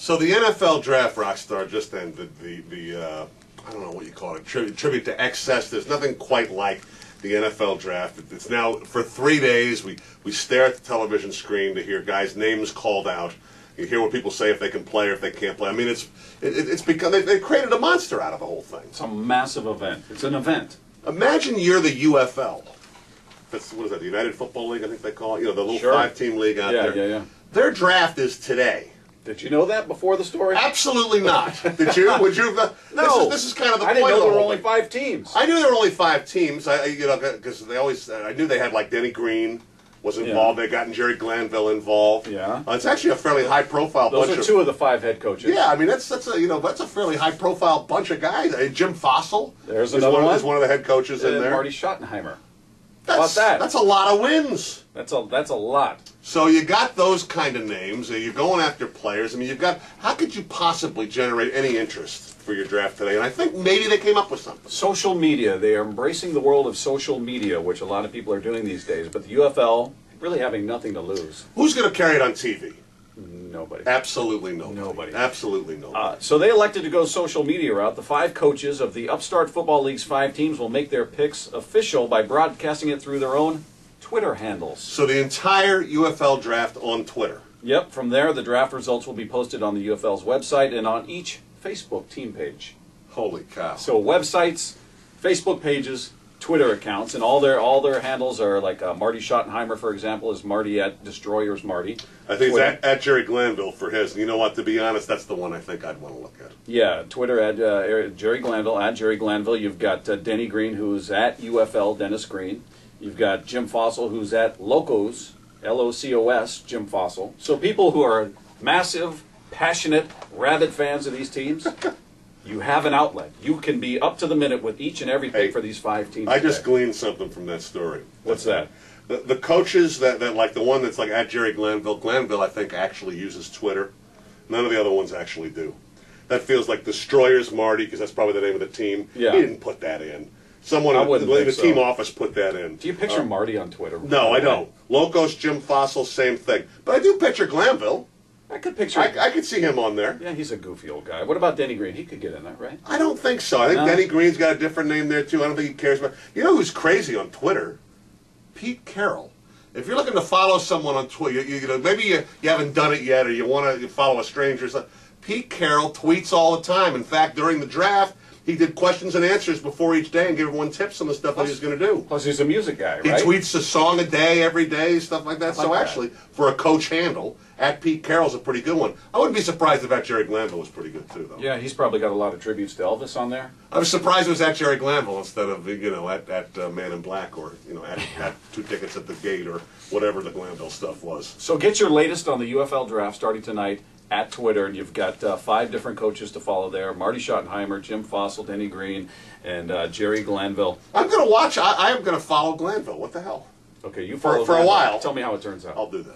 So the NFL draft, Rockstar, just ended. I don't know what you call it, tribute to excess. There's nothing quite like the NFL draft. It's now, for 3 days, we stare at the television screen to hear guys' names called out. You hear what people say if they can play or if they can't play. I mean, it's become, they created a monster out of the whole thing. It's a massive event. It's an event. Imagine you're the UFL. That's, what is that, the United Football League, I think they call it? You know, the little Sure. 5-team league out there. Yeah. Their draft is today. Did you know that before the story? Absolutely not. Did you? Would you? No. This is kind of the I point. didn't know of the there were whole only thing. 5 teams. I knew there were only 5 teams. Because they always. I knew they had like Denny Green was involved. Yeah. They gotten Jerry Glanville involved. Yeah. It's actually a fairly high-profile bunch. Those are 2 of the 5 head coaches. Yeah, I mean that's a fairly high-profile bunch of guys. Jim Fossil. There's another one. Is one of the head coaches in there. Marty Schottenheimer. How about that? That's a lot of wins. That's a lot. So you got those kind of names. You're going after players. I mean, how could you possibly generate any interest for your draft today? And I think maybe they came up with something. Social media. They are embracing the world of social media, which a lot of people are doing these days. But the UFL, really having nothing to lose. Who's going to carry it on TV? Nobody. Absolutely nobody. Nobody. Absolutely nobody. So they elected to go social media route. The 5 coaches of the Upstart Football League's 5 teams will make their picks official by broadcasting it through their own Twitter handles. So the entire UFL draft on Twitter. Yep. From there, the draft results will be posted on the UFL's website and on each Facebook team page. Holy cow. So websites, Facebook pages, Twitter accounts, and all their handles are like Marty Schottenheimer, for example, is Marty at Destroyers Marty. I think it's at Jerry Glanville for his. And you know what? To be honest, that's the one I think I'd want to look at. Yeah, Twitter at Jerry Glanville, at Jerry Glanville. You've got Denny Green, who's at UFL Dennis Green. You've got Jim Fossil, who's at Locos, L-O-C-O-S, Jim Fossil. So people who are massive, passionate, rabid fans of these teams, you have an outlet. You can be up to the minute with each and every pick for these 5 teams. I just gleaned something from that story. What's that? The coaches that like the one that's like at Jerry Glanville, Glanville I think actually uses Twitter. None of the other ones actually do. That feels like Destroyers Marty, because that's probably the name of the team. Yeah. He didn't put that in. Someone in the team office put that in. Do you picture Marty on Twitter? No, I don't. Locos, Jim Fossil, same thing. But I do picture Glanville. I could picture. I could see him on there. Yeah, he's a goofy old guy. What about Denny Green? He could get in there, right? I don't think so. I think Denny Green's got a different name there too. I don't think he cares about. You know who's crazy on Twitter? Pete Carroll. If you're looking to follow someone on Twitter, you know, maybe you haven't done it yet, or you want to follow a stranger. Pete Carroll tweets all the time. In fact, during the draft, he did questions and answers before each day and gave everyone tips on the stuff that he was going to do. Plus, he's a music guy, right? He tweets a song a day, every day, stuff like that. So actually, for a coach handle, at Pete Carroll's a pretty good one. I wouldn't be surprised if at Jerry Glanville was pretty good too, though. Yeah, he's probably got a lot of tributes to Elvis on there. I was surprised it was at Jerry Glanville instead of at Man in Black, or at 2 tickets at the gate, or whatever the Glanville stuff was. So get your latest on the UFL draft starting tonight at Twitter, and you've got 5 different coaches to follow there: Marty Schottenheimer, Jim Fossil, Denny Green, and Jerry Glanville. I'm going to watch. I am going to follow Glanville. What the hell? Okay, you follow for a while. Tell me how it turns out. I'll do that.